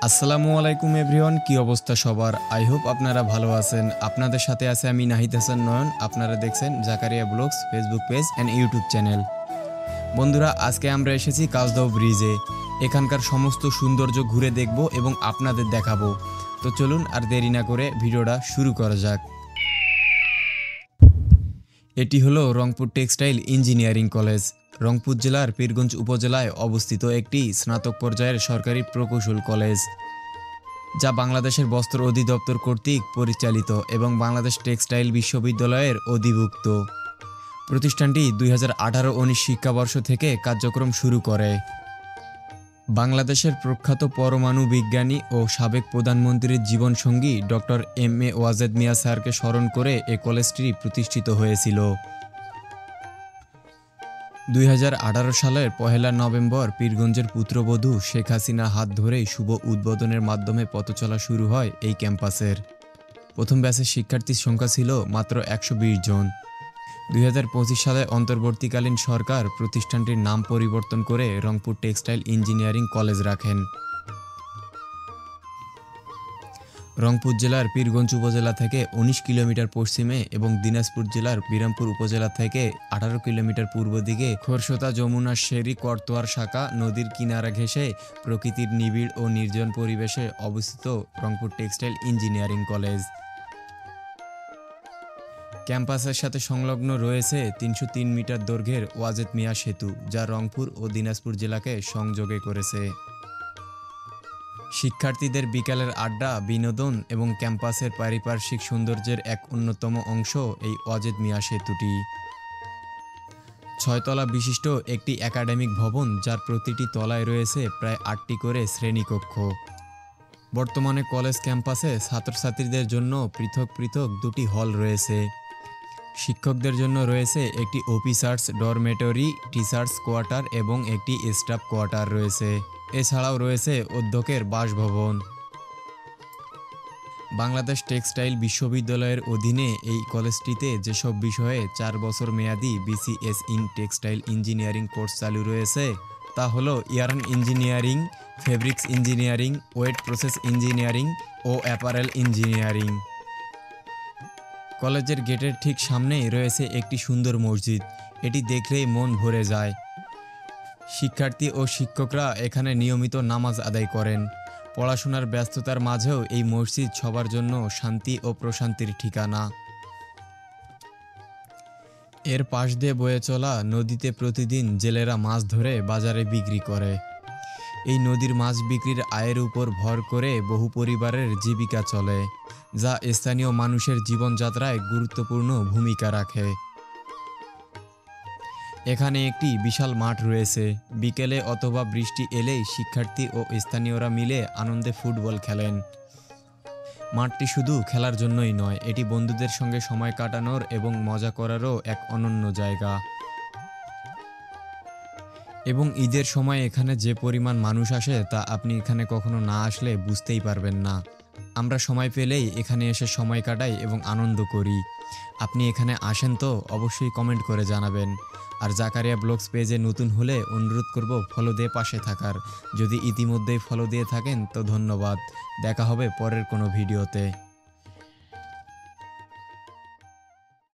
আসসালামু আলাইকুম এভরিওয়ান, কি অবস্থা সবার? আই হোপ আপনারা ভালো আছেন। আপনাদের সাথে আছে আমি নাহিদ হাসান নয়ন। আপনারা দেখছেন Zakaria blogs Facebook page and YouTube channel. বন্ধুরা, আজকে আমরা এসেছি কাজদাও ব্রিজে। এখানকার সমস্ত সৌন্দর্য ঘুরে দেখব এবং আপনাদের দেখাবো। তো চলুন আর দেরি না করে ভিডিওটা শুরু করা যাক। এটি হলো Rangpur textile engineering college. Rangpur জেলার পীরগঞ্জ উপজেলায় অবস্থিত একটি স্নাতক পর্যায়ের সরকারি প্রকৌশল কলেজ, যা বাংলাদেশের বস্ত্র অধিদপ্তর কর্তৃক পরিচালিত এবং বাংলাদেশ টেক্সটাইল বিশ্ববিদ্যালয়ের অধিভুক্ত। প্রতিষ্ঠানটি 2018-19 শিক্ষাবর্ষ থেকে কার্যক্রম শুরু করে। বাংলাদেশের প্রখ্যাত পরমাণু বিজ্ঞানী ও সাবেক প্রধানমন্ত্রীর জীবনসঙ্গী ডক্টর এম.এ. ওয়াজেদ মিয়া স্যারকে স্মরণ করে এ কলেজটি প্রতিষ্ঠিত হয়েছিল। 2018 সালের 1 নভেম্বর পীরগঞ্জের পুত্রবধূ শেখ হাসিনার হাত ধরেই শুভ উদ্বোধনের মাধ্যমে পথচলা শুরু হয় এই ক্যাম্পাসের। প্রথম ব্যাচের শিক্ষার্থীর সংখ্যা ছিল মাত্র 120 জন। 2025 সালে অন্তর্বর্তীকালীন সরকার প্রতিষ্ঠানটির নাম পরিবর্তন করে রংপুর টেক্সটাইল ইঞ্জিনিয়ারিং কলেজ রাখেন। রংপুর জেলার পীরগঞ্জ উপজেলা থেকে 19 কিলোমিটার পশ্চিমে এবং দিনাজপুর জেলার বিরামপুর উপজেলা থেকে 18 কিলোমিটার পূর্ব দিকে খোরশোতা যমুনা শেরি করতোয়ার শাখা নদীর কিনারা ঘেঁষে প্রকৃতির নিবিড় ও নির্জন পরিবেশে অবস্থিত রংপুর টেক্সটাইল ইঞ্জিনিয়ারিং কলেজ। ক্যাম্পাসের সাথে সংলগ্ন রয়েছে 303 মিটার দৈর্ঘ্যের ওয়াজেদ মিয়া সেতু, যা রংপুর ও দিনাজপুর জেলাকে সংযোগে করেছে। শিক্ষার্থীদের বিকালের আড্ডা, বিনোদন এবং ক্যাম্পাসের পারিপার্শ্বিক সৌন্দর্যের এক অন্যতম অংশ এই ওয়াজেদ মিয়া সেতুটি। 6 তলা বিশিষ্ট একটি একাডেমিক ভবন, যার প্রতিটি তলায় রয়েছে প্রায় 8টি করে শ্রেণীকক্ষ। বর্তমানে কলেজ ক্যাম্পাসে ছাত্রছাত্রীদের জন্য পৃথক পৃথক 2টি হল রয়েছে। শিক্ষকদের জন্য রয়েছে একটি অফিসার্স ডরমেটরি, টিচার্স কোয়ার্টার এবং একটি স্টাফ কোয়ার্টার রয়েছে। এছাড়াও রয়েছে অধ্যক্ষের বাসভবন। বাংলাদেশ টেক্সটাইল বিশ্ববিদ্যালয়ের অধীনে এই কলেজটিতে যেসব বিষয়ে 4 বছর মেয়াদী BCS in textile engineering course চালু রয়েছে তা হলো yarn engineering, fabrics engineering, wet process engineering ও অ্যাপারেল ইঞ্জিনিয়ারিং। কলেজের গেটের ঠিক সামনেই রয়েছে একটি সুন্দর মসজিদ। এটি দেখলেই মন ভরে যায়। শিক্ষার্থী ও শিক্ষকরা এখানে নিয়মিত নামাজ আদায় করেন। পড়াশোনার ব্যস্ততার মাঝেও এই মসজিদ সবার জন্য শান্তি ও প্রশান্তির ঠিকানা। এর পাশ দিয়ে বয়ে চলা নদীতে প্রতিদিন জেলেরা মাছ ধরে বাজারে বিক্রি করে। এই নদীর মাছ বিক্রির আয়ের উপর ভর করে বহু পরিবারের জীবিকা চলে, যা স্থানীয় মানুষের জীবনযাত্রায় গুরুত্বপূর্ণ ভূমিকা রাখে। এখানে একটি বিশাল মাঠ রয়েছে। বিকেলে অথবা বৃষ্টি এলেই শিক্ষার্থী ও স্থানীয়রা মিলে আনন্দে ফুটবল খেলেন। মাঠটি শুধু খেলার জন্যই নয়, এটি বন্ধুদের সঙ্গে সময় কাটানোর এবং মজা করারও এক অনন্য জায়গা। এবং ঈদের সময় এখানে যে পরিমাণ মানুষ আসে তা আপনি এখানে কখনো না আসলে বুঝতেই পারবেন না। আমরা সময় পেলেই এখানে এসে সময় কাটাই এবং আনন্দ করি। আপনি এখানে আসেন তো অবশ্যই কমেন্ট করে জানাবেন। আর জাকারিয়া ব্লগস পেজে নতুন হলে অনুরোধ করব ফলো দিয়ে পাশে থাকার। যদি ইতিমধ্যেই ফলো দিয়ে থাকেন তো ধন্যবাদ। দেখা হবে পরের কোনো ভিডিওতে।